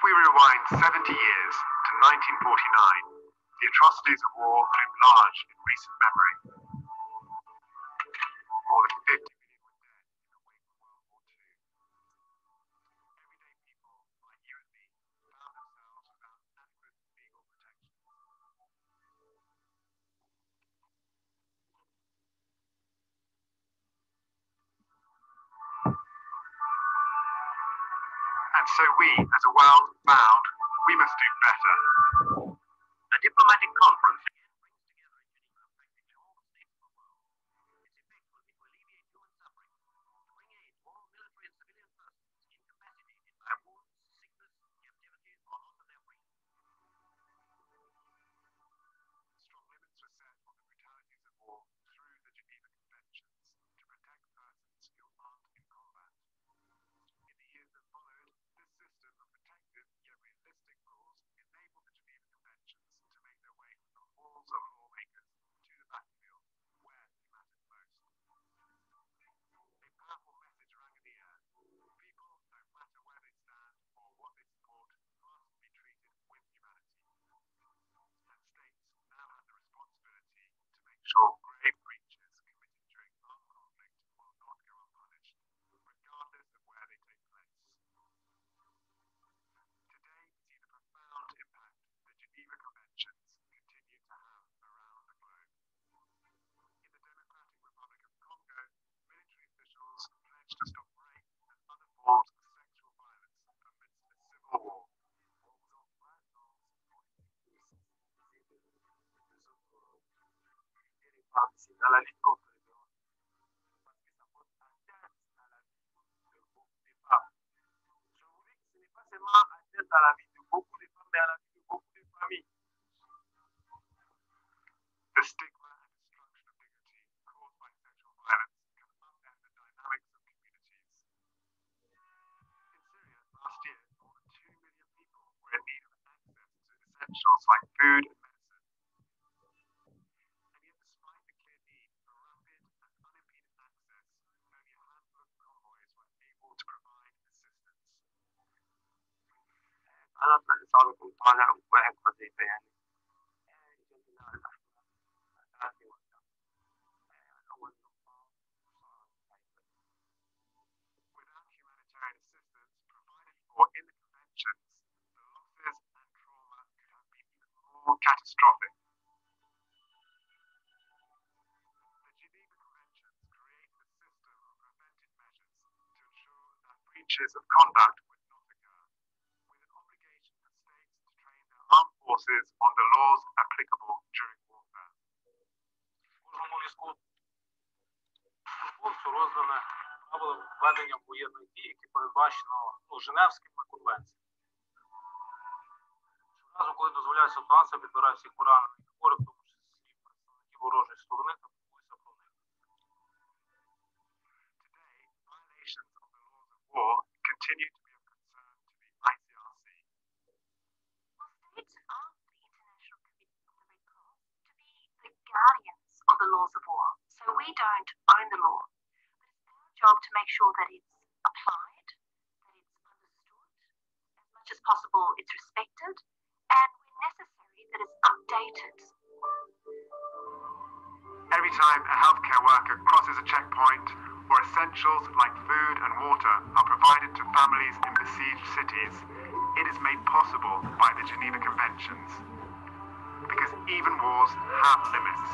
we rewind 70 years to 1949, the atrocities of war loom large in recent memory. More than 50 million were dead in the wake of World War II. Everyday people like you and me found themselves without adequate legal protection. And so we, as a world bound, we must do better. A diplomatic conference again brings together in Geneva practically all the states of the world. Its effect will be to alleviate human suffering, to bring aid to all military and civilian persons incapacitated by wounds, sickness, captivity, or loss of their freedom. Strong limits were set on the brutalities of war through the Geneva Conventions to protect persons who aren't in combat. In the years that followed, this system of protective yet realistic rules enabled the Geneva Conventions to make their way from the halls of lawmakers to the battlefield, where they mattered most. A powerful message rang in the air. People, no matter where they stand or what they support, must be treated with humanity. And states now have the responsibility to make sure grave breaches committed during armed conflict will not go unpunished, regardless of where they take place. Today, we see the profound impact the Geneva Conventions continue to have around the globe. In the Democratic Republic of Congo, military officials pledged to stop rape and other forms of sexual violence amidst a civil war. Dans la lutte contre les violences, parce que ça porte atteinte à la vie de beaucoup de femmes. Je voulais que ce n'est pas seulement atteinte à la vie de beaucoup de femmes, mais à la vie de beaucoup de familles. The stigma and destruction of dignity caused by sexual violence can upend the dynamics of communities. In Syria, last year, more than 2 million people were in need of access to essentials like food and medicine. And yet, despite the clear need for rapid and unimpeded access, only a handful of convoys were able to provide assistance. أنا أتصور كنت طالع واحد وظيفة يعني Without humanitarian assistance provided for in the conventions, the losses and trauma could have been even more catastrophic. The Geneva Conventions created a system of preventive measures to ensure that breaches of conduct would not occur, with an obligation for states to train their armed forces on the laws applicable during warfare. Кожному війську службовцю роздане правила ведення воєнної дії, які передбачено Женевськими конвенціями. Щоразу, коли дозволяється ситуація, підбирає всіх поранених і хворих, в тому числі представників ворожої сторони, та піклується про них. Today, violations of the laws of war continue to be of concern to the ICRC. Well, states ask the International Committee of the Red Cross to be the guardians of the laws of war. So we don't own the law, but it's our job to make sure that it's applied, that it's understood, as much as possible it's respected, and when necessary, that it's updated. Every time a healthcare worker crosses a checkpoint, or essentials like food and water are provided to families in besieged cities, it is made possible by the Geneva Conventions. Because even wars have limits.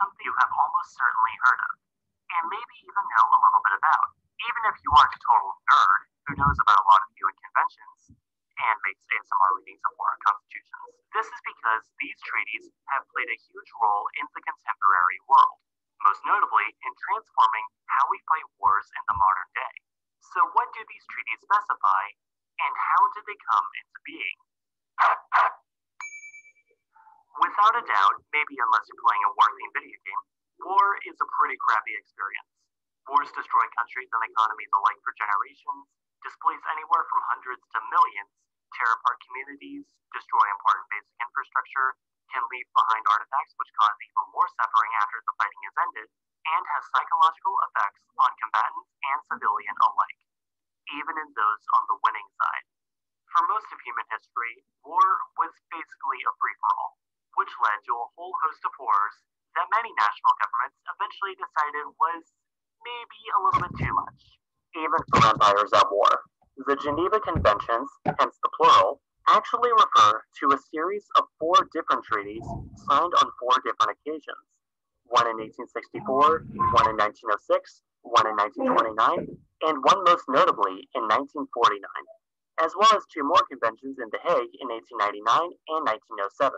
Something you have almost certainly heard of, and maybe even know a little bit about. Even if you aren't a total nerd who knows about a lot of UN conventions and makes ASMR readings of foreign constitutions, this is because these treaties have played a huge role in the contemporary world, most notably in transforming how we fight wars in the modern day. So what do these treaties specify, and how did they come into being? Without a doubt, maybe unless you're playing a war-themed video game, war is a pretty crappy experience. Wars destroy countries and economies alike for generations, displace anywhere from hundreds to millions, tear apart communities, destroy important basic infrastructure, can leave behind artifacts which cause even more suffering after the fighting is ended, and has psychological effects on combatants and civilian alike, even in those on the winning side. For most of human history, war was basically a free-for-all, which led to a whole host of horrors that many national governments eventually decided was maybe a little bit too much, even for empires at war. The Geneva Conventions, hence the plural, actually refer to a series of four different treaties signed on four different occasions. One in 1864, one in 1906, one in 1929, and one most notably in 1949, as well as two more conventions in The Hague in 1899 and 1907.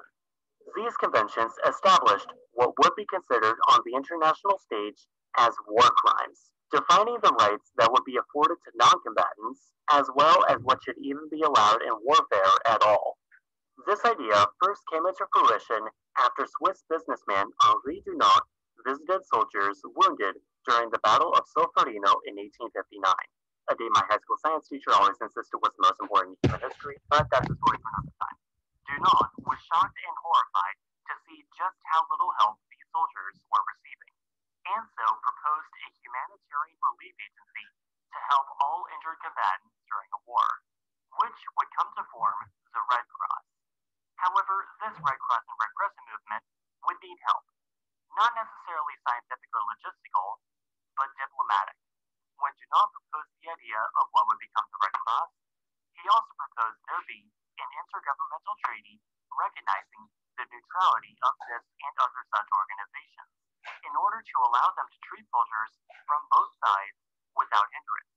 These conventions established what would be considered on the international stage as war crimes, defining the rights that would be afforded to non-combatants, as well as what should even be allowed in warfare at all. This idea first came into fruition after Swiss businessman Henri Dunant visited soldiers wounded during the Battle of Solferino in 1859, a day my high school science teacher always insisted was the most important in human history, but that's a story for another time. Dunant was shocked and horrified to see just how little help these soldiers were receiving, and so proposed a humanitarian relief agency to help all injured combatants during a war, which would come to form the Red Cross. However, this Red Cross and Red Crescent movement would need help, not necessarily scientific or logistical, but diplomatic. When Dunant proposed the idea of what would become the Red Cross, he also proposed there be an intergovernmental treaty recognizing the neutrality of this and other such organizations in order to allow them to treat soldiers from both sides without hindrance.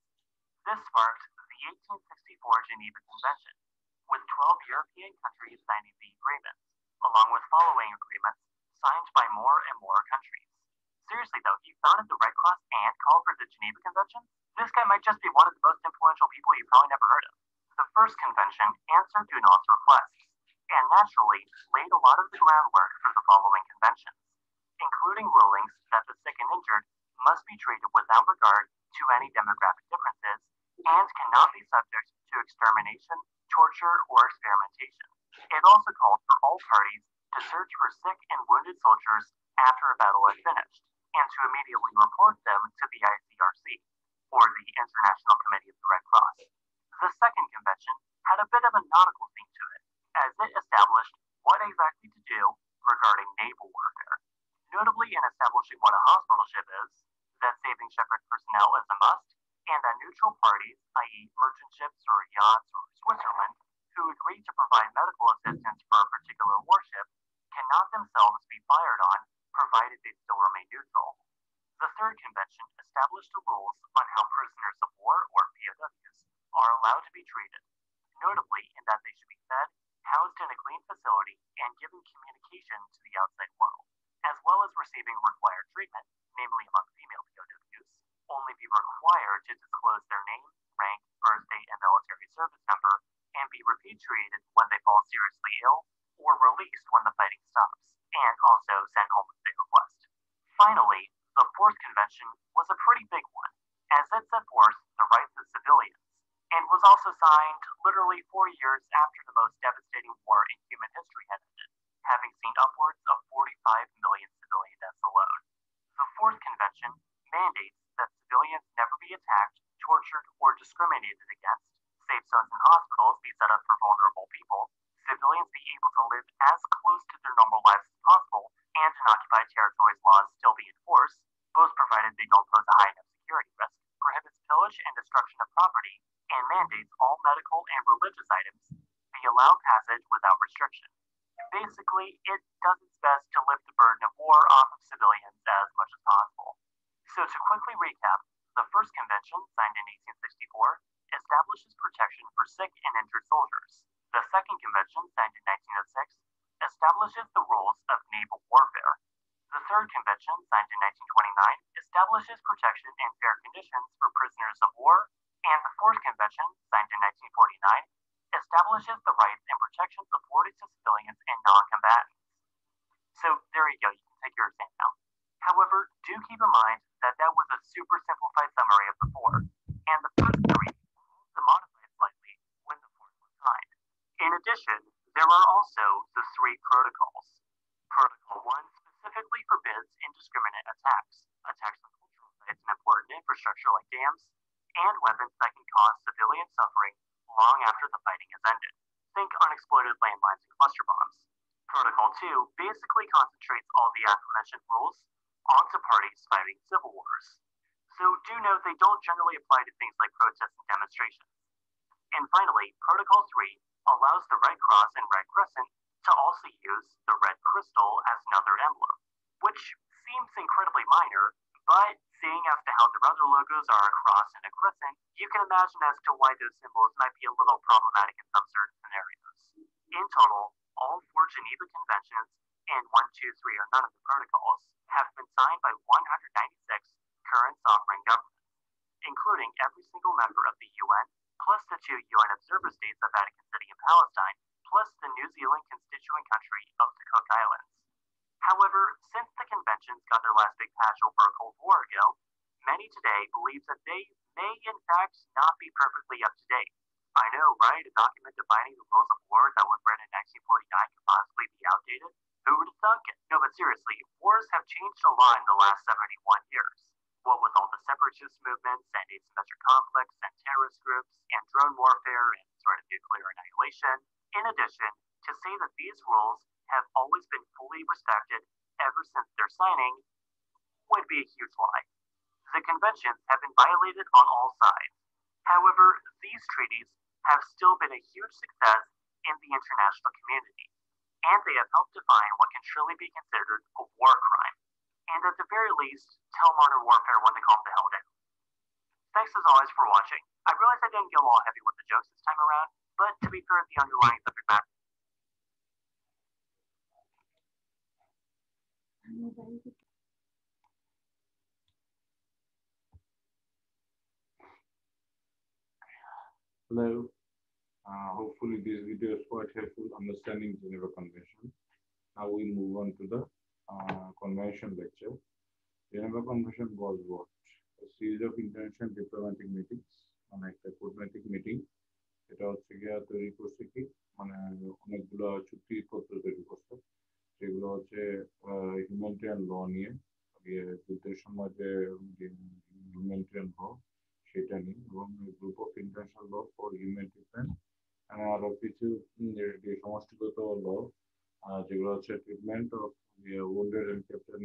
This sparked the 1864 Geneva Convention, with 12 European countries signing the agreement, along with following agreements signed by more and more countries. Seriously though, he founded the Red Cross and called for the Geneva Convention? This guy might just be one of the most influential people you've probably never heard of. The first convention answered Dunant's requests, and naturally laid a lot of the groundwork for the following conventions, including rulings that the sick and injured must be treated without regard to any demographic differences and cannot be subject to extermination, torture, or experimentation. It also called for all parties to search for sick and wounded soldiers after a battle had finished, and to immediately report them to the ICRC, or the International Committee of the Red Cross. The second convention had a bit of a nautical theme to it, as it established what exactly to do regarding naval warfare, notably in establishing what a hospital ship is, that saving shipwrecked personnel is a must, and that neutral parties, i.e. merchant ships or yachts or Switzerland, who agree to provide medical assistance for a particular warship, cannot themselves be fired on, provided they still remain neutral. The third convention established the rules on how prisoners of war, or POWs, are allowed to be treated, notably in that they should be fed, housed in a clean facility, and given communication to the outside world, as well as receiving required treatment, namely among female POWs, only be required to disclose their name, rank, birthday, and military service number, and be repatriated when they fall seriously ill, or released when the fighting stops, and also sent home if they request. Finally, the fourth convention was a pretty big one, as it set forth the rights of civilians, and was also signed literally 4 years after the most devastating war in human history had ended, having seen upwards of 45 million civilian deaths alone. The fourth convention mandates that civilians never be attacked, tortured, or discriminated against, safe zones in hospitals be set up for vulnerable people, civilians be able to live as close to their normal lives as possible, and in occupied territories laws still be enforced, both provided they don't pose a high enough security risk, prohibits pillage and destruction of property, and mandates all medical and religious items be allowed passage without restriction. Basically, it does its best to lift the burden of war off of civilians as much as possible. So to quickly recap, the first convention, signed in 1864, establishes protection for sick and injured soldiers. The second convention, signed in 1906, establishes the rules of naval warfare. The third convention, signed in 1929, establishes protection and fair conditions for prisoners of war, and the fourth convention, signed in 1949, establishes the rights and protections afforded to civilians and non-combatants. So there you go, you can take your exam now. However, do keep in mind that that was a super simplified summary of the four, and the first three were also modified slightly when the fourth was signed. In addition, there are also the three protocols, weapons that can cause civilian suffering long after the fighting has ended. Think unexploded landmines and cluster bombs. Protocol 2 basically concentrates all the aforementioned rules onto parties fighting civil wars. So do note they don't generally apply to things like protests and demonstrations. And finally, Protocol 3 allows the Red Cross and Red Crescent to also use the red crystal as another emblem, which seems incredibly minor, but seeing as to how their other logos are a cross and a crescent, you can imagine as to why those symbols might be a little problematic in some certain scenarios. In total, all four Geneva Conventions and 1, 2, 3 or none of the protocols have been signed by 196 current sovereign governments, including every single member of the UN, plus the two UN observer states of Vatican City and Palestine, plus the New Zealand constituent country of the Cook Islands. However, since the conventions got their last big patch over a Cold War ago, many today believe that they may in fact not be perfectly up to date. I know, right? A document defining the rules of war that was written in 1949 could possibly be outdated? Who would have thunk it? No, but seriously, wars have changed a lot in the last 71 years. What with all the separatist movements and asymmetric conflicts and terrorist groups and drone warfare and sort of nuclear annihilation. In addition, to say that these rules have always been fully respected ever since their signing would be a huge lie. The conventions have been violated on all sides. However, these treaties have still been a huge success in the international community, and they have helped define what can truly be considered a war crime, and at the very least, tell modern warfare when to calm the hell down. Thanks as always for watching. I realize I didn't get a little heavy with the jokes this time around, but to be fair, the underlying subject matter. Hello. Hopefully this video is quite helpful understanding Geneva Convention. Now we move on to the convention lecture. Geneva Convention was what? A series of international diplomatic meetings, মানে একটা কূটনৈতিক meeting. এটা হচ্ছে গিয়া তৈরি করছে কি মানে অনেকগুলো চুক্তিপত্র তৈরি করছে, সেগুলো হচ্ছে হিউম্যানিটেরিয়ান ল নিয়ে, যুদ্ধের সময় যে হিউম্যানিটেরিয়ান ল সেটা নিয়ে, এবং group of international law for humanitarian আরো কিছু যে সমষ্টিগত ল যেগুলো হচ্ছে treatment of wounded and captured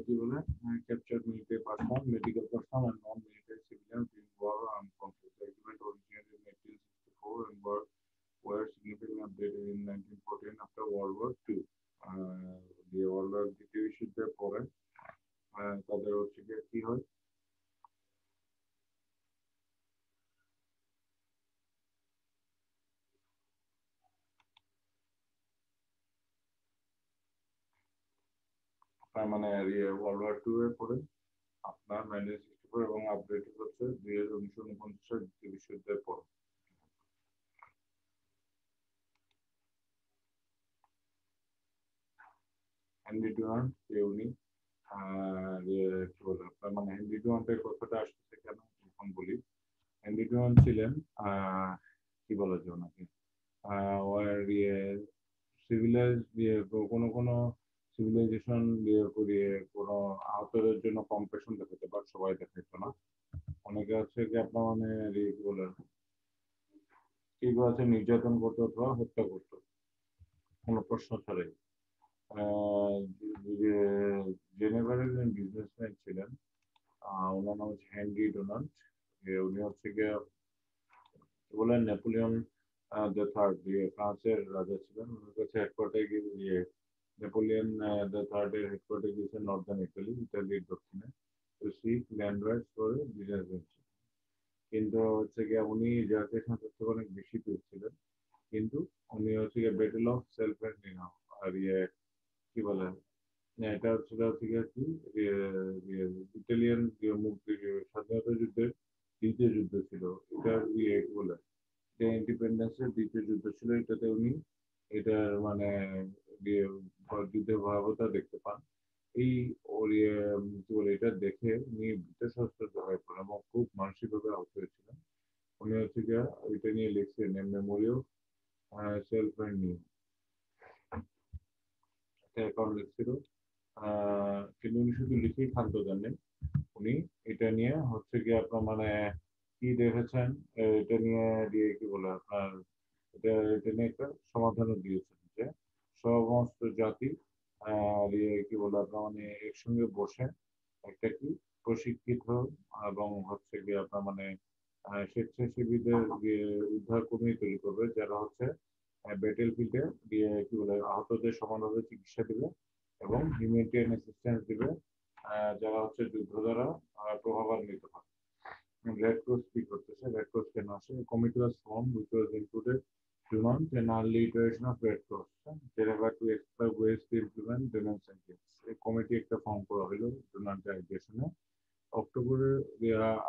কি বলে captured military personnel, medical personnel and non-military civilians in war and conflict. The agreement originated in 1864 and were significantly updated in 1914 after World War II. The World War দ্বিতীয় বিশ্বযুদ্ধের পরে তাদের হচ্ছে কি হয়, মানে ওয়ার্ল্ড ওয়ার টু এর পরে আপনার 1964 এবং আপডেটেড হচ্ছে 1949 সালের দ্বিতীয় বিশ্বযুদ্ধের পর। হেনরি ডুরান্ট উনি কি বলে আপনার মানে হেনরি ডুরান্টের কথাটা আসছে কেন এখন বলি। হেনরি ডুরান্ট ছিলেন কি বলা যায় ওনাকে সিভিলাইজ কোনো সিভিলাইজেশন করিয়ে কোনো আহতদের জন্য কম্পেশন দেখাতে পারে, সবাই দেখাইতো না। অনেকে হচ্ছে কি আপনার মানে কি বলে কেউ আছে নির্যাতন করতো অথবা হত্যা করতো কোনো প্রশ্ন ছাড়াই। জেনেভার একজন বিজনেসম্যান ছিলেন, ওনার নাম হচ্ছে হেনরি ডোনাল্ড। উনি হচ্ছে গিয়ে বলেন নেপোলিয়ন দ্য থার্ড, ফ্রান্সের রাজা ছিলেন। ওনার কাছে হেডকোয়ার্টার গিয়ে নেপোলিয়ন দ্য থার্ড এর হেডকোয়ার্টার গিয়েছে নর্দার্ন ইটালির দক্ষিণে, তো সিক ল্যান্ড রাইটস করে বিজনেসম্যান ছিলেন। কিন্তু হচ্ছে গিয়ে উনি জাতীয় সংসদ থেকে অনেক বেশি পেয়েছিলেন, কিন্তু উনি হচ্ছে গিয়ে ব্যাটেল অফ সেলফ আর কি বলে এটা হচ্ছিল হচ্ছে গিয়ে কি ইটালিয়ান মুক্তি স্বাধীনতা যুদ্ধের দ্বিতীয় যুদ্ধ ছিল। এটার কি বলে ইন্ডিপেন্ডেন্সের দ্বিতীয় যুদ্ধ ছিল। এটাতে উনি এটার মানে যুদ্ধের ভয়াবহতা দেখতে পান। এই কি বলে এটা দেখে উনি ভীতসন্ত্রস্ত হয়ে পড়েন এবং খুব মানসিকভাবে আহত হয়েছিলেন। উনি হচ্ছে গিয়ে এটা নিয়ে লিখছেন মেমোরি অফ সেলফ নিয়ে অ্যাকাউন্ট লিখছিল, কিন্তু উনি শুধু লিখেই ক্ষান্ত জানেন, উনি এটা নিয়ে হচ্ছে কি আপনার মানে কি দেখেছেন, এটা নিয়ে দিয়ে কি বলে আপনার এটা নিয়ে একটা সমাধানও দিয়েছেন যে সমস্ত জাতি দিয়ে কি বলে আপনার মানে একসঙ্গে বসে একটা কি প্রশিক্ষিত এবং হচ্ছে কি আপনার মানে স্বেচ্ছাসেবীদের দিয়ে উদ্ধার কর্মী তৈরি করবে, যারা হচ্ছে ব্যাটেল ফিল্ডে দিয়ে কি বলে আহতদের সমানভাবে চিকিৎসা দিবে এবং হিউম্যানিটেরিয়ান অ্যাসিস্ট্যান্স দিবে, যারা হচ্ছে যুদ্ধ দ্বারা প্রভাবান্বিত হয়। রেড ক্রস কি করতেছে, রেড ক্রস কেন আসে, committee was form which was included Dumont and early iteration of Red Cross Geneva to explore ways to implement Dumont sentence। এই কমিটি একটা ফর্ম করা হলো ডোনাল্ড ডাইরেকশনে অক্টোবরে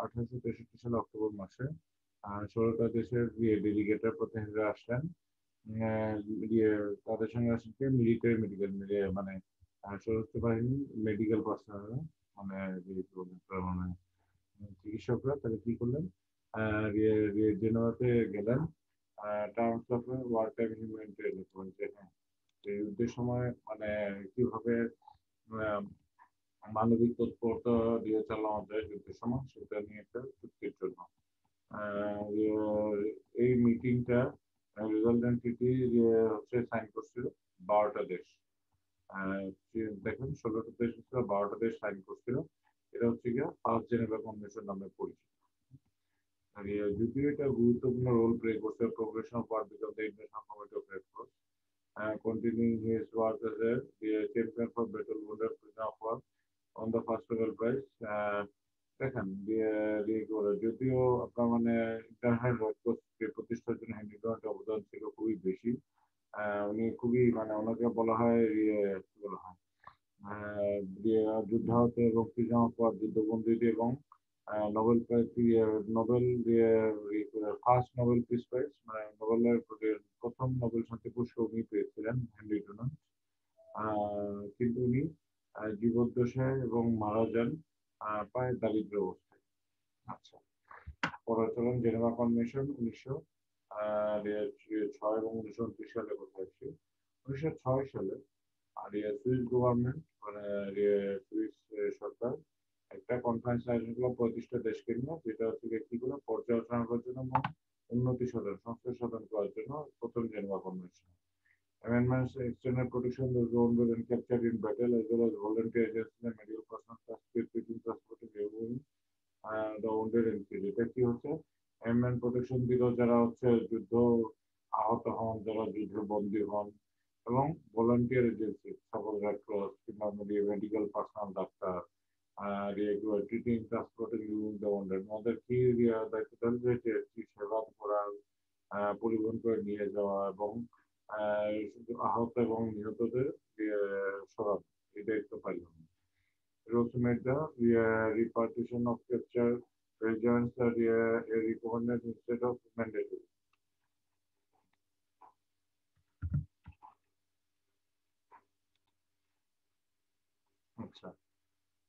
1863 সালে অক্টোবর মাসে। 16টা দেশের ডেলিগেটের প্রতিনিধিরা আসলেন। আহ, ইয়ে, তাদের সঙ্গে আসলে মিলিটারি মেডিকেল মানে সশস্ত্র বাহিনী মেডিকেল পার্সোনাল মানে যে মানে চিকিৎসকরা তারা কি করলেন, জেনেভাতে গেলেন terms of war time humanitarian যে হ্যাঁ এই যুদ্ধের সময় মানে কিভাবে আহ, মানবিক তৎপরতা দিয়ে চালানো যায় যুদ্ধের সময় সেটা নিয়ে একটা চুক্তির জন্য। আহ, এই মিটিংটা রেজাল্টেন্ট চিঠি হচ্ছে সাইন করছিল 12টা দেশ। আহ, দেখেন 16টা দেশ ছিল, 12টা দেশ সাইন করছিল। এটা হচ্ছে গিয়ে ফার্স্ট জেনেভা কনভেনশন নামে পরিচিত। আর যদিও এটা গুরুত্বপূর্ণ রোল প্লে করছে progression of war become the international committee of red cross, continuing his work as a the champion for battle wounded prisoner of war on the first Nobel Prize। দেখেন যদিও আপনার মানে ইন্টারন্যাশনাল রেড ক্রস প্রতিষ্ঠার জন্য Henry ডুনান্টের অবদান ছিল খুবই বেশি। উনি খুবই মানে ওনাকে বলা হয় কি বলা হয় যুদ্ধাহত এবং প্রিজনার যুদ্ধবন্দীদের এবং Nobel prize Nobel first Nobel peace prize মানে নোবেলের প্রথম নোবেল শান্তি পুরস্কার উনি পেয়েছিলেন হেনরি ডুনান্ট। কিন্তু উনি জীবদ্দশায় এবং মারা যান প্রায় দারিদ্র অবস্থায়। আচ্ছা, পরে চলেন জেনেভা কনভেনশন 1906 এবং 1929 সালে কোথায় আসছে। 1906 সালে আর সুইস গভর্নমেন্ট মানে সুইস সরকার একটা কনফারেন্স আয়োজন করলো 35টা দেশকে নিয়ে, যেটা হচ্ছে কি করে পর্যালোচনা করার জন্য এবং উন্নতি সাধন সংস্কার সাধন করার জন্য প্রথম Geneva convention. Amendments extended protection those wounded and captured in battle as well as volunteer agents and medical personnel transport between transporting removing the wounded and killed। এটা কি হচ্ছে অ্যামেন্ড প্রোটেকশন দিল যারা হচ্ছে যুদ্ধ আহত হন, যারা যুদ্ধ বন্দী হন এবং ভলান্টিয়ার এজেন্সি সকল রেড ক্রস কিংবা medical personal doctor treating transporting living the wanted ওদের কি দায়িত্ব থাকবে যে সেবা করা, পরিবহন করে নিয়ে যাওয়া এবং আহত এবং নিহতদের সরানো, এই দায়িত্ব পাইলাম। It also made the repartition of captured regions recommended instead of mandatory। আচ্ছা,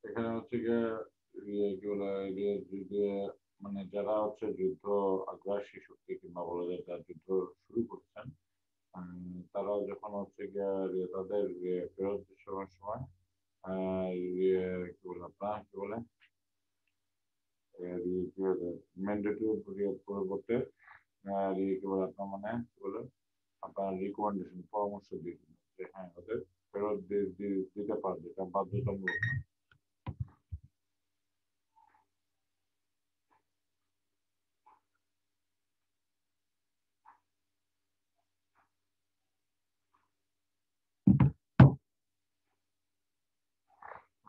এখানে হচ্ছে গিয়ে কি বলে মানে যারা হচ্ছে যুদ্ধ আগ্রাসী শক্তি কিংবা বলা যায় যারা যুদ্ধ শুরু করছেন, তারা যখন হচ্ছে গিয়ে তাদের ফেরত সময় সময় কি বলে আপনার কি বলে ম্যান্ডেটরি পরিবর্তে কি বলে আপনার মানে কি বলে আপনার রিকমেন্ডেশন পরামর্শ দিয়ে দিন যে হ্যাঁ ওদের ফেরত দিতে পারবে, এটা বাধ্যতামূলক।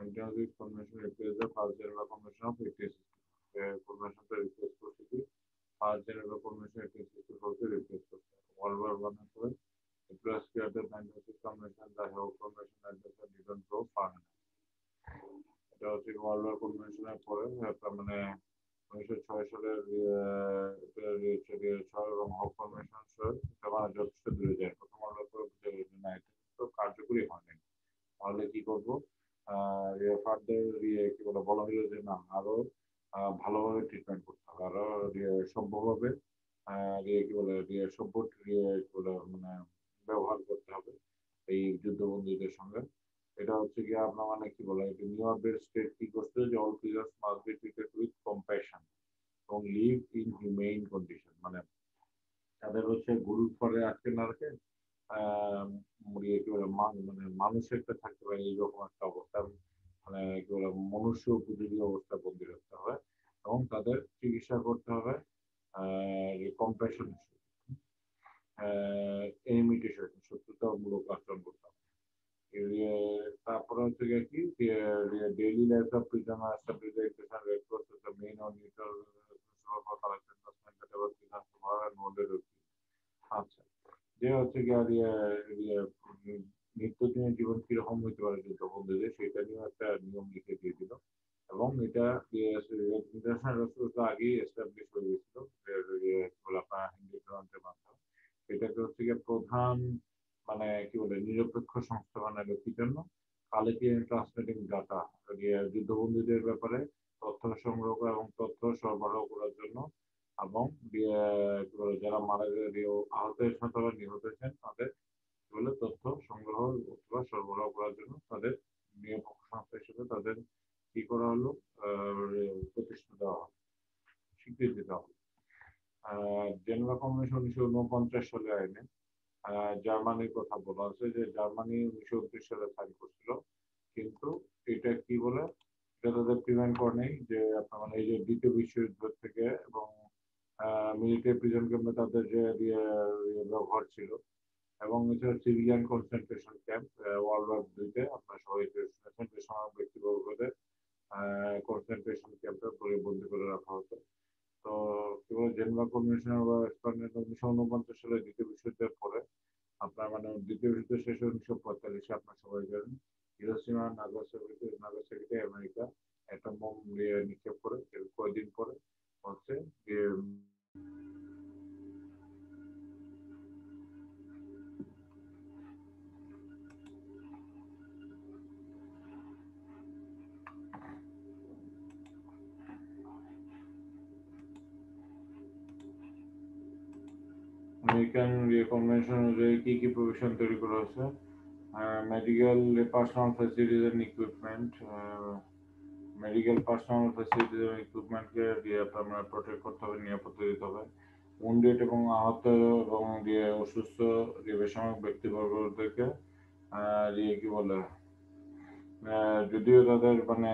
International Convention replaced the First Geneva Convention of 1860। কনভেনশনটা replace করছে কি ফার্স্ট জেনেভা কনভেনশন 1864 কে রিপ্লেস করছে। ওয়ার্ল্ড ওয়ার ওয়ানের পরে it was clear that 1906 convention the Hague convention and the didn't go far enough। এটা হচ্ছে ওয়ার্ল্ড ওয়ার কনভেনশনের পরে তার মানে 1906 সালের 6 এবং হক কনভেনশন এটা মানে যথেষ্ট দূরে যায়। প্রথম ওয়ার্ল্ড ওয়ার পরে বুঝে গেছে না এটা তো কার্যকরী হয়নি, তাহলে কি করবো ফার্দার কি বলে বলা হলো যে না আরো ভালোভাবে ট্রিটমেন্ট করতে হবে, আরো সভ্যভাবে কি বলে সভ্য কি বলে মানে ব্যবহার করতে হবে এই যুদ্ধবন্দীদের সঙ্গে। এটা হচ্ছে কি আপনার মানে কি বলে, এটা নিউ আপডেট স্টেট কি করছে যে all prisoners must be treated with compassion এবং লিভ ইন হিউমেইন কন্ডিশন, মানে তাদের হচ্ছে গরুর পরে আটকে না রেখে কি বলে মানে মানুষের একটা থাকতে পারে এইরকম একটা অবস্থা, মানে কি বলে মনুষ্য উপযোগী অবস্থা বন্দি রাখতে হবে এবং তাদের চিকিৎসা করতে হবে কম্প্রেশন ইমিটেশন শত্রুতামূলক আচরণ করতে হবে। তারপরে হচ্ছে গিয়ে কি daily life of prisoner stabilisation red cross is the main on neutral for collection আচ্ছা, যে হচ্ছে কি আর নিত্যদিনের জীবন কিরকম হইতে পারে যুদ্ধবন্দীদের সেটা নিয়েও একটা নিয়ম লিখে দিয়ে দিল এবং এটা ইন্টারন্যাশনাল রেসোর্স আগেই এস্টাবলিশ হয়ে গেছিল আপনার হিন্দু গ্রন্থের মাধ্যমে। এটাকে হচ্ছে গিয়ে প্রধান মানে কি বলে নিরপেক্ষ সংস্থা বানালো কি জন্য, কালেক্টিভ ট্রান্সমিটিং ডাটা যুদ্ধবন্দীদের ব্যাপারে তথ্য সংগ্রহ করা এবং তথ্য সরবরাহ করার জন্য এবং যারা মারা আহত হয়েছেন অথবা নিহত হয়েছেন তাদের তথ্য সংগ্রহ অথবা সরবরাহ করার জন্য তাদের নিরপেক্ষ সংস্থা হিসেবে তাদের কি করা হলো, প্রতিষ্ঠা দেওয়া হলো, স্বীকৃতি দেওয়া হলো। জেনেভা কনভেনশন 1949 সালে আইনে জার্মানির কথা বলা আছে যে জার্মানি 1929 সালে সাইন করছিল, কিন্তু এটা কি বলে এটা তাদের প্রিভেন্ট করে নেই যে আপনার মানে এই যে দ্বিতীয় বিশ্বযুদ্ধ থেকে এবং মিলিটারি প্রিজন ক্যাম্পে তাদের যে ব্যবহার ছিল এবং এছাড়া civilian concentration camp world war দুইতে আপনার সবাই শুনেছেন যে সময় ব্যক্তিবর্গদের কনসেন্ট্রেশন ক্যাম্পে বন্দি করে রাখা হতো। তো কেবল জেনেভা কনভেনশন বা 1949 সালে দ্বিতীয় বিশ্বযুদ্ধের পরে আপনার মানে দ্বিতীয় বিশ্বযুদ্ধ শেষ 1945 আপনার সবাই জানেন হিরোশিমা নাগাসাকিতে আমেরিকা একটা বোম নিক্ষেপ করে কয়েকদিন পরে হচ্ছে আমেরিকান কনভেনশন অনুযায়ী কি কি প্রভিশন তৈরি করা হয়েছে, medical personnel facilities and equipment, medical personnel facilities এবং ইকুইপমেন্টকে আপনার প্রোটেক্ট করতে হবে, নিরাপত্তা দিতে হবে। উন্ডেড এবং আহত এবং অসুস্থ বেসামরিক ব্যক্তিবর্গদেরকে কি বলে যদিও তাদের মানে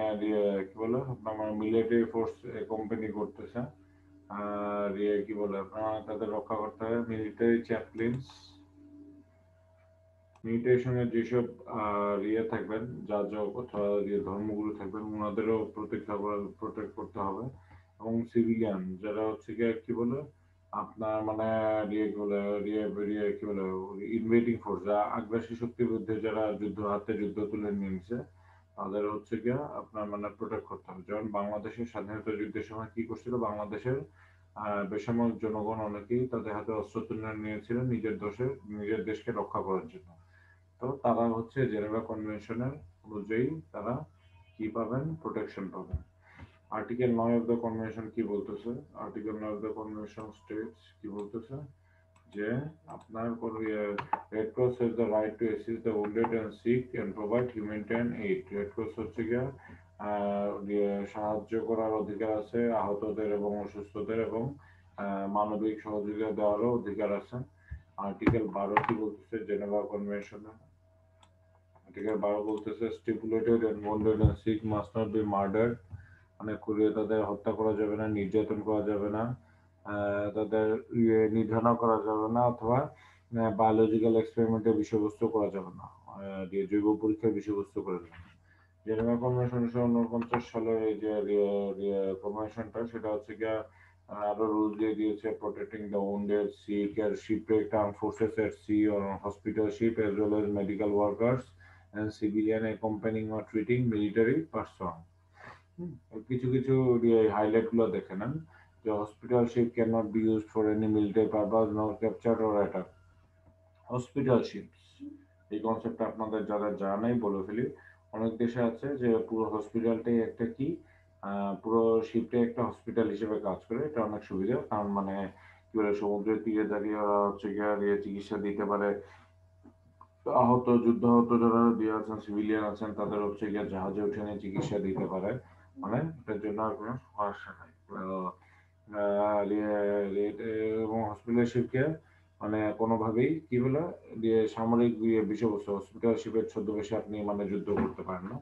কি বলে আপনার মিলিটারি ফোর্স কোম্পানি করতেছে আর কি বলে আপনার তাদের রক্ষা করতে হবে। মিলিটারি চ্যাপলিনস মিলিটারির সঙ্গে যেসব থাকবেন যাজক অথবা ধর্মগুরু থাকবেন ওনাদেরও প্রোটেক্ট করতে হবে এবং সিভিলিয়ান যারা হচ্ছে গিয়ে কি বলে আপনার মানে কি বলে ইনভেডিং ফোর্স যারা আগ্রাসী শক্তির বিরুদ্ধে যারা যুদ্ধ তুলে নিয়েছে তাদের হচ্ছে গিয়ে আপনার মানে প্রোটেক্ট করতে হবে। যেমন বাংলাদেশের স্বাধীনতা যুদ্ধের সময় কি করছিল বাংলাদেশের বেসামরিক জনগণ অনেকেই তাদের হাতে অস্ত্র তুলে নিয়েছিলেন নিজের দেশকে রক্ষা করার জন্য। তো তারা হচ্ছে জেনেভা কনভেনশনের অনুযায়ী তারা কি পাবেন, প্রোটেকশন পাবেন। আর্টিকেল 9 অফ দ্য কনভেনশন কি বলতেছে, article 9 of the convention states কি বলতেছে যে আপনার red cross has the right to assist the wounded and sick and provide humanitarian aid. Red cross হচ্ছে গিয়ে সাহায্য করার অধিকার আছে আহতদের এবং অসুস্থদের এবং মানবিক সহযোগিতা দেওয়ারও অধিকার আছে। আর্টিকেল 12 কি বলতেছে জেনেভা কনভেনশনে, আর্টিকেল 12 বলতেছে stipulated and wounded and sick must not be murdered, মানে তাদের হত্যা করা যাবে না, নির্যাতন করা যাবে না, তাদের নিধনও করা যাবে না অথবা বায়োলজিক্যাল এক্সপেরিমেন্টের বিষয়বস্তু করা যাবে না, জৈব পরীক্ষার বিষয়বস্তু করা যাবে না। জেনেভা কনভেনশন 1949 সালের এই যে কনভেনশনটা সেটা হচ্ছে গিয়ে আরো রুল দিয়ে দিয়েছে protecting the wounded, sick and shipwrecked armed forces at sea or on hospital ship as well as medical workers and civilian accompanying or treating military personnel. কিছু কিছু হাইলাইট গুলো দেখে নেন যে hospital ship can not be used for any military purpose nor capture or attack. Hospital ships এই কনসেপ্টটা আপনাদের যারা জানাই বলে ফেলি, অনেক দেশে আছে যে পুরো হসপিটালটাই একটা কি পুরো শিপটাই একটা হসপিটাল হিসেবে কাজ করে। এটা অনেক সুবিধা, কারণ মানে কি বলে সমুদ্রের তীরে দাঁড়িয়ে ওরা হচ্ছে গিয়ে চিকিৎসা দিতে পারে আহত যুদ্ধাহত যারা দিয়ে আছেন সিভিলিয়ান আছেন তাদের হচ্ছে গিয়ে জাহাজে উঠে নিয়ে চিকিৎসা দিতে পারে, মানে এটার জন্য আর কোনো সমস্যা নাই। এবং হসপিটালশিপকে মানে কোনোভাবেই কি বলে দিয়ে সামরিক বিষয়বস্তু হসপিটালশিপের ছদ্মবেশে আপনি মানে যুদ্ধ করতে পারেন না,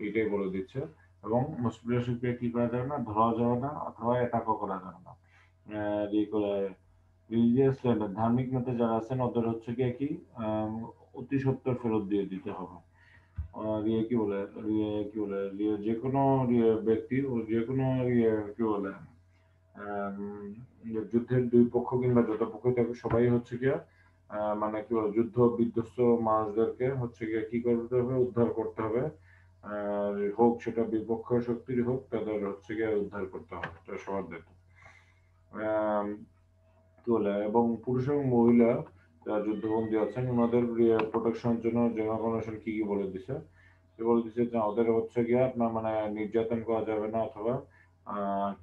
এইটাই বলে দিচ্ছে। এবং হসপিটালশিপকে কি করা যাবে না, ধরা যাবে না অথবা অ্যাটাকও করা যাবে না। রিলিজিয়াস লেন্ডার ধার্মিক নেতা যারা আছেন ওদের হচ্ছে গিয়ে কি অতি সত্বর ফেরত দিয়ে দিতে হবে। কি বলে যে কোনো ব্যক্তি ও যে কোনো কি বলে যুদ্ধের দুই পক্ষ কিংবা যত পক্ষ থাকে সবাই হচ্ছে গিয়ে মানে কি বলে যুদ্ধ বিধ্বস্ত মানুষদেরকে হচ্ছে গিয়ে কি করতে হবে, উদ্ধার করতে হবে। হোক সেটা বিপক্ষ শক্তির হোক, তাদের হচ্ছে গিয়ে উদ্ধার করতে হবে, এটা সবার দায়িত্ব। কি বলে এবং পুরুষ এবং মহিলা যারা যুদ্ধবন্দী আছেন ওনাদের প্রোটেকশনের জন্য জেনেভা কনভেনশন কি কি বলে দিছে, বলে দিছে যে ওদের হচ্ছে গিয়ে আপনার মানে নির্যাতন করা যাবে না অথবা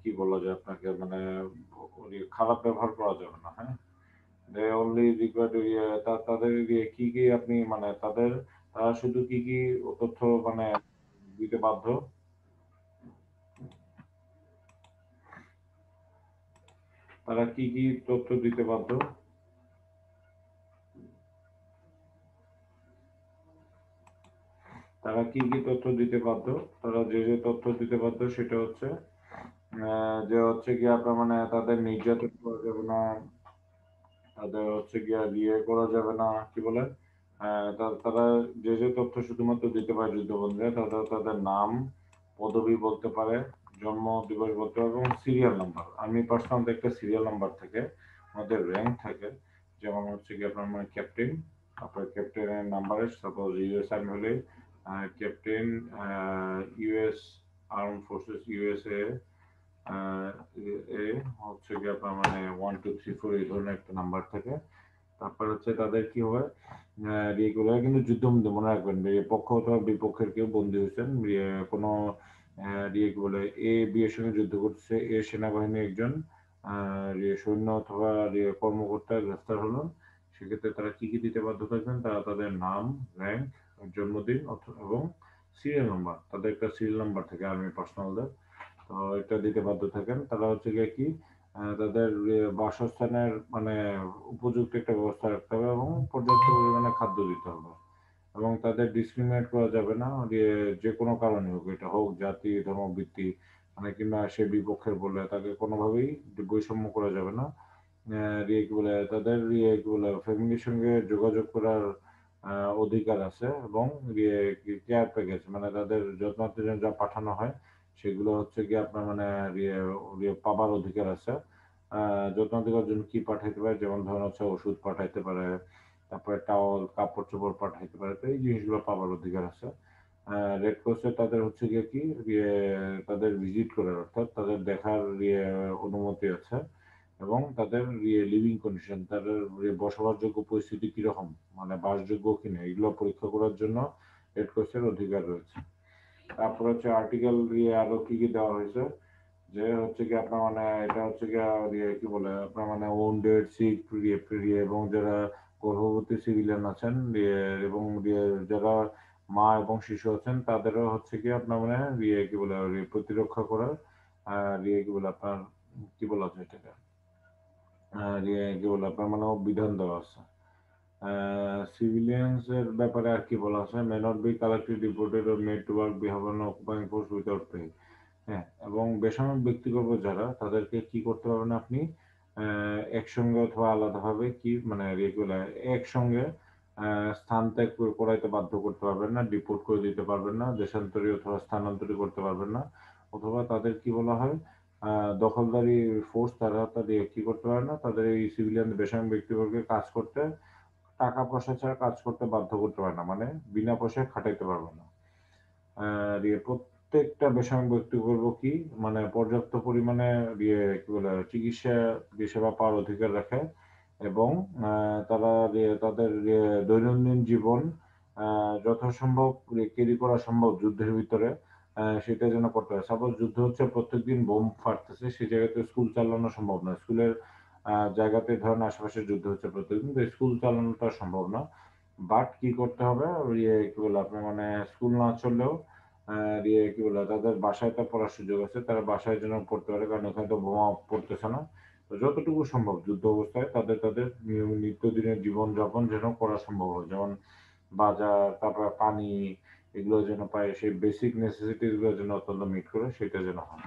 কি বলা যায় আপনাকে মানে খারাপ ব্যবহার করা যাবে না। হ্যাঁ, দে অনলি রিকোয়ার্ড তাদের কি কি আপনি মানে তারা শুধু কি কি তথ্য মানে দিতে বাধ্য, তারা কি কি তথ্য দিতে বাধ্য, তারা কি কি তথ্য দিতে বাধ্য, তারা যে যে তথ্য দিতে বাধ্য সেটা হচ্ছে যে হচ্ছে কি আপনার মানে তাদের নির্যাতন করা যাবে না, তাদের হচ্ছে গিয়া করা যাবে না, কি বলে তারা যে যে তথ্য শুধুমাত্র দিতে পারে যুদ্ধবন্দীরা, তাদের তাদের নাম পদবি বলতে পারে, জন্ম দিবস বলতে পারে এবং সিরিয়াল নাম্বার। আমি পার্সোনাল একটা সিরিয়াল নাম্বার থাকে, আমাদের র্যাঙ্ক থাকে, যেমন হচ্ছে কি আপনার মানে ক্যাপ্টেন, আপনার ক্যাপ্টেনের নাম্বারে সাপোজ ইউএস আর্মি হলে captain US arm forces USA এ হচ্ছে কি আপনার মানে 1 2 3 4 এই ধরনের একটা নাম্বার থাকে। তারপর হচ্ছে তাদের কি হয় এগুলো কিন্তু যুদ্ধবন্দী মনে রাখবেন, পক্ষ অথবা বিপক্ষের কেউ বন্দী হয়েছেন কোনো কি বলে এ বি এর সঙ্গে যুদ্ধ করছে, এ সেনাবাহিনী একজন সৈন্য অথবা কর্মকর্তা গ্রেফতার হলো, সেক্ষেত্রে তারা কি কি দিতে বাধ্য থাকবেন, তারা তাদের নাম, র্যাঙ্ক, জন্মদিন এবং সিরিয়াল নাম্বার, তাদের একটা সিরিয়াল নাম্বার থাকে আর্মি পার্সোনালদের, তো এটা দিতে বাধ্য থাকেন। তারা হচ্ছে গিয়ে কি তাদের বাসস্থানের মানে উপযুক্ত একটা ব্যবস্থা রাখতে হবে এবং পর্যাপ্ত পরিমাণে খাদ্য দিতে হবে এবং তাদের ডিসক্রিমিনেট করা যাবে না যে কোনো কারণে হোক, এটা হোক জাতি ধর্ম ভিত্তি মানে কিংবা সে বিপক্ষের বলে তাকে কোনোভাবেই বৈষম্য করা যাবে না। কি বলে তাদের কি বলে ফ্যামিলির সঙ্গে যোগাযোগ করার অধিকার আছে এবং কেয়ার প্যাকেজ মানে তাদের যত্নার্থের জন্য যা পাঠানো হয় সেগুলো হচ্ছে কি আপনার মানে পাবার অধিকার আছে। যত্নার্থীর জন্য কি পাঠাইতে পারে, যেমন ধরুন হচ্ছে ওষুধ পাঠাইতে পারে, তারপরে টাওয়াল কাপড় চোপড় পাঠাইতে পারে, তো এই জিনিসগুলো পাবার অধিকার আছে। রেড ক্রসে তাদের হচ্ছে গিয়ে কি তাদের ভিজিট করার অর্থাৎ তাদের দেখার অনুমতি আছে এবং তাদের লিভিং কন্ডিশন, তাদের বসবাসযোগ্য পরিস্থিতি কিরকম মানে বাসযোগ্য কিনা এগুলো পরীক্ষা করার জন্য রেড ক্রসের অধিকার রয়েছে। তারপর হচ্ছে আর্টিকেল আরো কি কি দেওয়া হয়েছে, যে হচ্ছে কি আপনার মানে এটা হচ্ছে কি কি বলে আপনার মানে ওন্ডেড সিক এবং যারা গর্ভবতী সিভিলিয়ান আছেন এবং যারা মা এবং শিশু আছেন তাদেরও হচ্ছে কি আপনার মানে কি বলে প্রতিরক্ষা করার কি বলে আপনার কি বলা যায় এটাকে কি বলে আপনার মানে বিধান দেওয়া আছে। সিভিলিয়ানস এর ব্যাপারে আর কি বলা আছে, may not be collected reported or made to work behave on occupying force without pay. হ্যাঁ, এবং বেসামরিক ব্যক্তিগত যারা তাদেরকে কি করতে পারবেন আপনি একসঙ্গে অথবা আলাদাভাবে কি মানে রেগুলার একসঙ্গে স্থান ত্যাগ করাইতে বাধ্য করতে পারবেন না, ডিপোর্ট করে দিতে পারবেন না, দেশান্তরী অথবা স্থানান্তরী করতে পারবেন না, অথবা তাদের কি বলা হয় দখলদারি ফোর্স তারা তাদের কি করতে পারে না, তাদের এই সিভিলিয়ান বেসামরিক ব্যক্তিবর্গকে কাজ করতে টাকা পয়সা ছাড়া কাজ করতে বাধ্য করতে পারে না, মানে বিনা পয়সায় খাটাইতে পারবে না। প্রত্যেকটা বেসামরিক ব্যক্তি করবো কি মানে পর্যাপ্ত পরিমাণে কি বলে চিকিৎসা সেবা পাওয়ার অধিকার রাখে এবং তারা তাদের দৈনন্দিন জীবন যথাসম্ভব ক্যারি করা সম্ভব যুদ্ধের ভিতরে সেটা যেন করতে হয়। সাপোজ যুদ্ধ হচ্ছে প্রত্যেকদিন বোম ফাটতেছে, সেই জায়গাতে স্কুল চালানো সম্ভব নয়, স্কুলের জায়গাতে ধরেন আশেপাশে যুদ্ধ হচ্ছে প্রত্যেকদিন, তো স্কুল চালানোটা সম্ভব না, বাট কি করতে হবে, ইয়ে কি বলে আপনার মানে স্কুল না চললেও ইয়ে কি বলে তাদের বাসায় তো পড়ার সুযোগ আছে, তারা বাসায় যেন পড়তে পারে, কারণ ওখানে তো বোমা পড়তেছে না। তো যতটুকু সম্ভব যুদ্ধ অবস্থায় তাদের তাদের নিত্যদিনের জীবনযাপন যেন করা সম্ভব হয়, যেমন বাজার, তারপরে পানি, এগুলো যেন পায়, সেই বেসিক নেসেসিটিস গুলো যেন অত্যন্ত মিট করে, সেটা যেন হয়।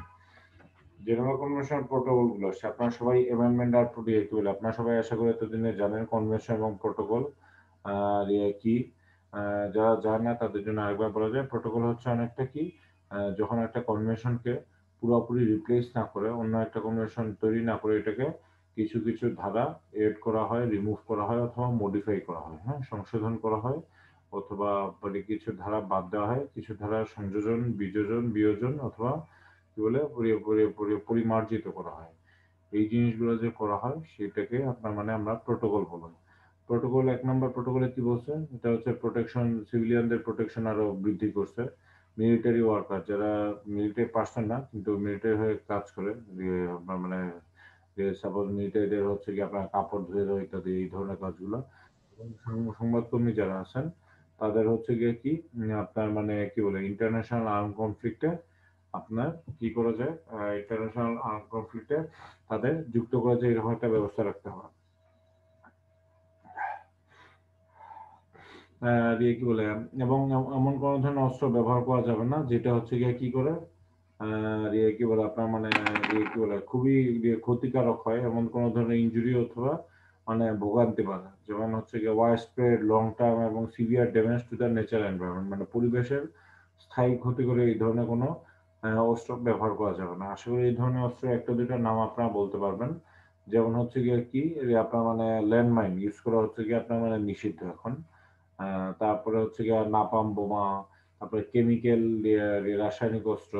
জেনেভা কনভেনশন প্রোটোকল গুলো আপনারা সবাই অ্যামেন্ডমেন্ট আর কি বলে আপনারা সবাই আশা করি এতদিনে জানেন কনভেনশন এবং প্রোটোকল আর কি। যারা জানে না তাদের জন্য আরেকবার বলা যায়, প্রোটোকল হচ্ছে অনেকটা কি, যখন একটা কনভেনশনকে পুরোপুরি রিপ্লেস না করে, অন্য একটা কনভেনশন তৈরি না করে, এটাকে কিছু কিছু ধারা এড করা হয়, রিমুভ করা হয়, অথবা মডিফাই করা হয়, হ্যাঁ, সংশোধন করা হয়, অথবা মানে কিছু ধারা বাদ দেওয়া হয়, কিছু ধারা সংযোজন, বিয়োজন অথবা কি বলে পরিমার্জিত করা হয়। এই জিনিসগুলো যে করা হয় সেটাকে আপনার মানে আমরা প্রোটোকল বলি। প্রোটোকল 1 নম্বর প্রোটোকলে কি বলছে, এটা হচ্ছে প্রোটেকশন, সিভিলিয়ানদের প্রোটেকশন আরো বৃদ্ধি করছে। মিলিটারি ওয়ার্কার যারা মিলিটারি পার্সন না কিন্তু মিলিটারি হয়ে কাজ করে, আপনার মানে সাপোজ মিলিটারিদের হচ্ছে কি আপনার কাপড় ধুয়ে দেওয়া ইত্যাদি এই ধরনের কাজগুলো, এবং সংবাদকর্মী যারা আছেন তাদের হচ্ছে গিয়ে কি আপনার মানে কি বলে ইন্টারন্যাশনাল আর্ম কনফ্লিক্টে আপনার কি করা যায়, ইন্টারন্যাশনাল আর্ম কনফ্লিক্টে তাদের যুক্ত করা যায়, এরকম একটা ব্যবস্থা রাখতে হবে। দিয়ে কি বলে, এবং এমন কোনো ধরনের অস্ত্র ব্যবহার করা যাবে না যেটা হচ্ছে গিয়ে কি করে দিয়ে কি বলে আপনার মানে দিয়ে কি বলে খুবই ক্ষতিকারক হয়, এমন কোনো ধরনের ইনজুরি অথবা মানে ভোগান্তি বাড়ে, যেমন হচ্ছে গিয়ে ওয়াইড স্প্রেড, লং টার্ম এবং severe damage to the nature environment, মানে পরিবেশের স্থায়ী ক্ষতি করে এই ধরনের কোনো অস্ত্র ব্যবহার করা যাবে না। আশা করি এই ধরনের অস্ত্র একটা দুইটা নাম আপনারা বলতে পারবেন, যেমন হচ্ছে গিয়ে কি আপনার মানে ল্যান্ডমাইন ইউজ করা হচ্ছে গিয়ে আপনার মানে নিষিদ্ধ এখন। তারপরে হচ্ছে গিয়ে নাপাম বোমা, তারপরে কেমিক্যাল, রাসায়নিক অস্ত্র,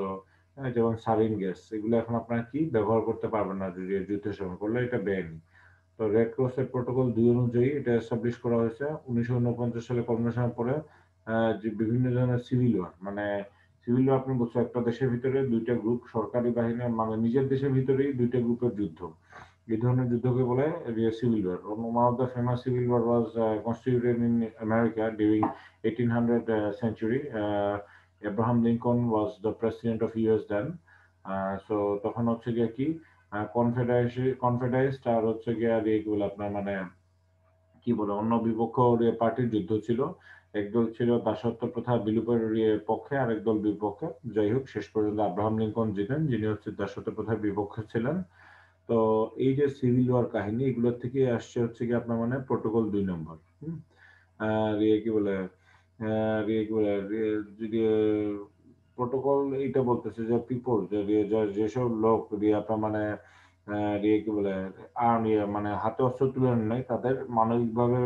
যেমন সারিন গ্যাস, এগুলো এখন আপনারা কি ব্যবহার করতে পারবেন না, যদি যুদ্ধের সময় করলে এটা বেআইনি। তো রেড ক্রসের প্রোটোকল 2 অনুযায়ী এটা এস্টাবলিশ করা হয়েছে 1949 সালে কনভেনশনের পরে। যে বিভিন্ন ধরনের সিভিল ওয়ার, মানে সিভিল ওয়ার আপনি বলছেন একটা দেশের ভিতরে দুইটা গ্রুপ সরকারি বাহিনী, মানে নিজের দেশের ভিতরেই দুইটা গ্রুপের যুদ্ধ, এই ধরনের যুদ্ধকে বলে civil war. One of the famous civil war was constituted in America during 1800 century. Abraham Lincoln was the president of US then. So তখন হচ্ছে গিয়ে কি কনফেডারেশন আর হচ্ছে গিয়ে আর কি বলে আপনার মানে কি বলে অন্য বিপক্ষ পার্টির যুদ্ধ ছিল। একদল ছিল দাসত্ব প্রথা বিলোপের পক্ষে, আর একদল বিপক্ষে। যাই হোক, শেষ পর্যন্ত আব্রাহাম লিঙ্কন জিতেন, যিনি হচ্ছে দাসত্ব প্রথার বিপক্ষে ছিলেন। তো এই যে সিভিল ওয়ার কাহিনী, এগুলোর থেকে আসছে হচ্ছে কি আপনার মানে প্রোটোকল 2 নম্বর। আর কি বলে কি বলে যদি প্রোটোকল এইটা বলতেছে যে পিপল, যেসব লোক আপনার মানে কি বলে মানে হাতে অস্ত্র তুলে নেয়, তাদের মানবিকভাবে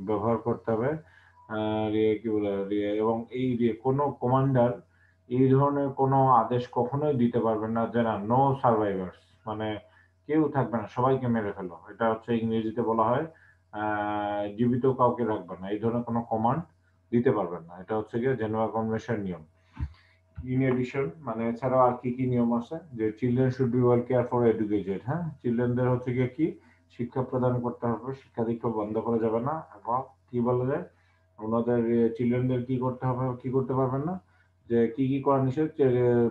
ব্যবহার করতে হবে। কি বলে এবং এই কোনো কমান্ডার এই ধরনের কোনো আদেশ কখনোই দিতে পারবেন না যে না, নো সার্ভাইভার্স, মানে কেউ থাকবে না, সবাইকে মেরে ফেলো, এটা হচ্ছে ইংরেজিতে বলা হয় জীবিত কাউকে রাখবে না, এই ধরনের কোনো কমান্ড দিতে পারবেন না। এটা হচ্ছে গিয়ে জেনেভা কনভেনশন নিয়ম। ইন এডিশন মানে এছাড়াও আর কি কি নিয়ম আছে, যে children should be well care for educated, হ্যাঁ, চিলড্রেনদের হচ্ছে গিয়ে কি শিক্ষা প্রদান করতে হবে, শিক্ষা দীক্ষা বন্ধ করা যাবে না। এবং কি বলা যায়, ওনাদের চিলড্রেনদের কি করতে হবে, কি করতে পারবেন না, যে কি কি করা নিষেধ,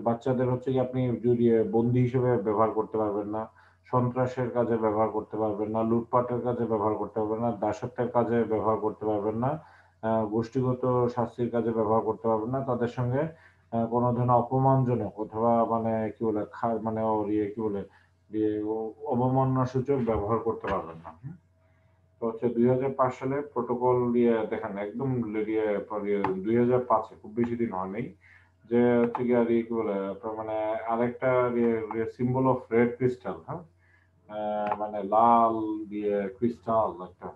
বাচ্চাদের হচ্ছে কি আপনি যদি বন্দী হিসেবে ব্যবহার করতে পারবেন না, সন্ত্রাসের কাজে ব্যবহার করতে পারবেন না, লুটপাটের কাজে ব্যবহার করতে পারবেন না, দাসত্বের কাজে ব্যবহার করতে পারবেন না, গোষ্ঠীগত শাস্তির কাজে ব্যবহার করতে পারবেন না, তাদের সঙ্গে কোনো ধরনের অপমানজনক অথবা মানে কি বলে মানে কি বলে অবমাননা সূচক ব্যবহার করতে পারবেন না। তো হচ্ছে 2005 সালে প্রোটোকল দেখেন একদম 2005-এ, খুব বেশি দিন হয়নি, যে হচ্ছে কি আর কি বলে আপনার মানে আরেকটা সিম্বল অফ রেড ক্রিস্টাল, হ্যাঁ, মানে লাল ক্রিস্টাল একটা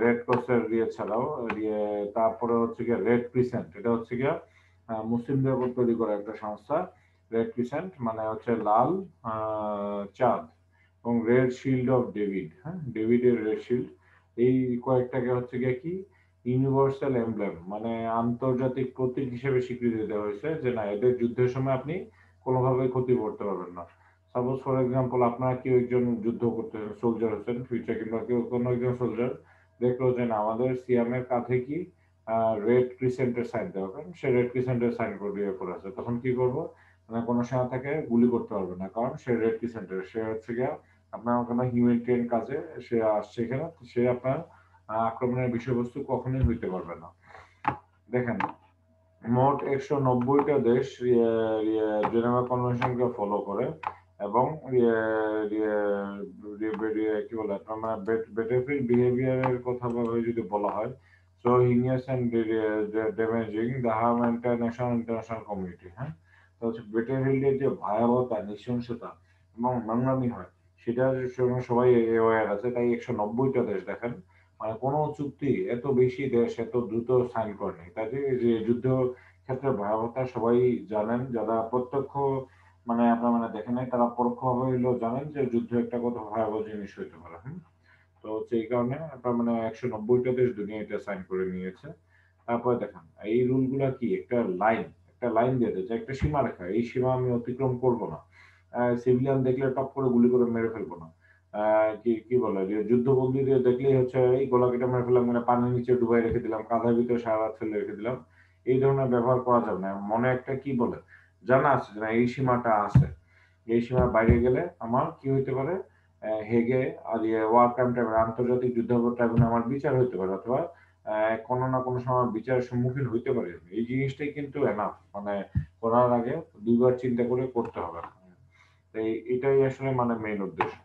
রেড ক্রসের ছাড়াও তারপরে হচ্ছে গিয়ে রেড ক্রিসেন্ট, এটা হচ্ছে গিয়ে মুসলিমদের উপর তৈরি করা একটা সংস্থা। রেড ক্রিসেন্ট মানে হচ্ছে লাল চাঁদ, এবং রেড শিল্ড অফ ডেভিড, হ্যাঁ, ডেভিডের রেড শিল্ড, এই কয়েকটাকে হচ্ছে গিয়ে কি ইউনিভার্সাল এমব্লেম, মানে আন্তর্জাতিক প্রতীক হিসেবে স্বীকৃতি দেওয়া হয়েছে, যে না, এদের যুদ্ধের সময় আপনি কোনোভাবে ক্ষতি করতে পারবেন না। সাপোজ ফর এক্সাম্পল আপনারা কেউ একজন যুদ্ধ করতেছেন, সোলজার হচ্ছেন ফিউচার, কিংবা কেউ কোনো একজন সোলজার দেখলো যে না আমাদের সিয়ামের কাঁধে কি রেড ক্রিসেন্টের সাইন দেওয়া, কারণ সে রেড ক্রিসেন্টের সাইন করে করেছে, তখন কি করবো, মানে কোনো সময় তাকে গুলি করতে পারবে না, কারণ সে রেড ক্রিসেন্টের, সে হচ্ছে গিয়া আপনার কোনো হিউম্যানিটেরিয়ান কাজে সে আসছে এখানে, সে আপনার আক্রমণের বিষয়বস্তু কখনোই হইতে পারবে না। দেখেন মোট 190টা দেশ জেনেভা কনভেনশনকে ফলো করে, এবং কি বলে আপনার মানে বেটারফিল্ড বিহেভিয়ারের কথা যদি বলা হয়, so heinous and damaging the harm international community. হ্যাঁ, তো হচ্ছে বেটারফিল্ডের যে ভয়াবহতা, নৃশংসতা এবং নোংরামি হয়, সেটার সঙ্গে সবাই অ্যাওয়্যার আছে, তাই 190টা দেশ দেখেন, মানে কোনো চুক্তি এত বেশি দেশ এত দ্রুত সাইন করেনি, তাই যে যুদ্ধ ক্ষেত্রে ভয়াবহতা সবাই জানেন, যারা প্রত্যক্ষ মানে আপনার মানে দেখেন নাই, তারা পরোক্ষভাবে হইলেও জানেন যে যুদ্ধ একটা কত ভয়াবহ জিনিস হইতে পারে। তো হচ্ছে এই কারণে আপনার মানে 190টা দেশ দুনিয়া এটা সাইন করে নিয়েছে। তারপরে দেখেন এই রুল গুলা কি, একটা লাইন দিয়ে দিয়েছে, একটা সীমা রেখা, এই সীমা আমি অতিক্রম করব না, সিভিলিয়ান দেখলে টপ করে গুলি করে মেরে ফেলবো না, কি কি বলে যে যুদ্ধবন্দী দেখলেই হচ্ছে এই গোলা কেটে মেরে ফেললাম, মানে পানির নিচে ডুবাই রেখে দিলাম, কাঁধার ভিতরে সারা রাত ফেলে রেখে দিলাম, এই ধরনের ব্যবহার করা যাবে না। মনে একটা কি বলে জানা আছে যে না এই সীমাটা আছে, এই সীমার বাইরে গেলে আমার কি হইতে পারে, হেগে আর ওয়ার ক্রাইম ট্রাইব্যুনাল, আন্তর্জাতিক যুদ্ধাপরাধ ট্রাইব্যুনালে আমার বিচার হইতে পারে, অথবা কোনো না কোনো সময় বিচারের সম্মুখীন হইতে পারি। এই জিনিসটাই কিন্তু এনাফ, মানে করার আগে দুইবার চিন্তা করে করতে হবে। এটাই আসলে মানে মেইন উদ্দেশ্য।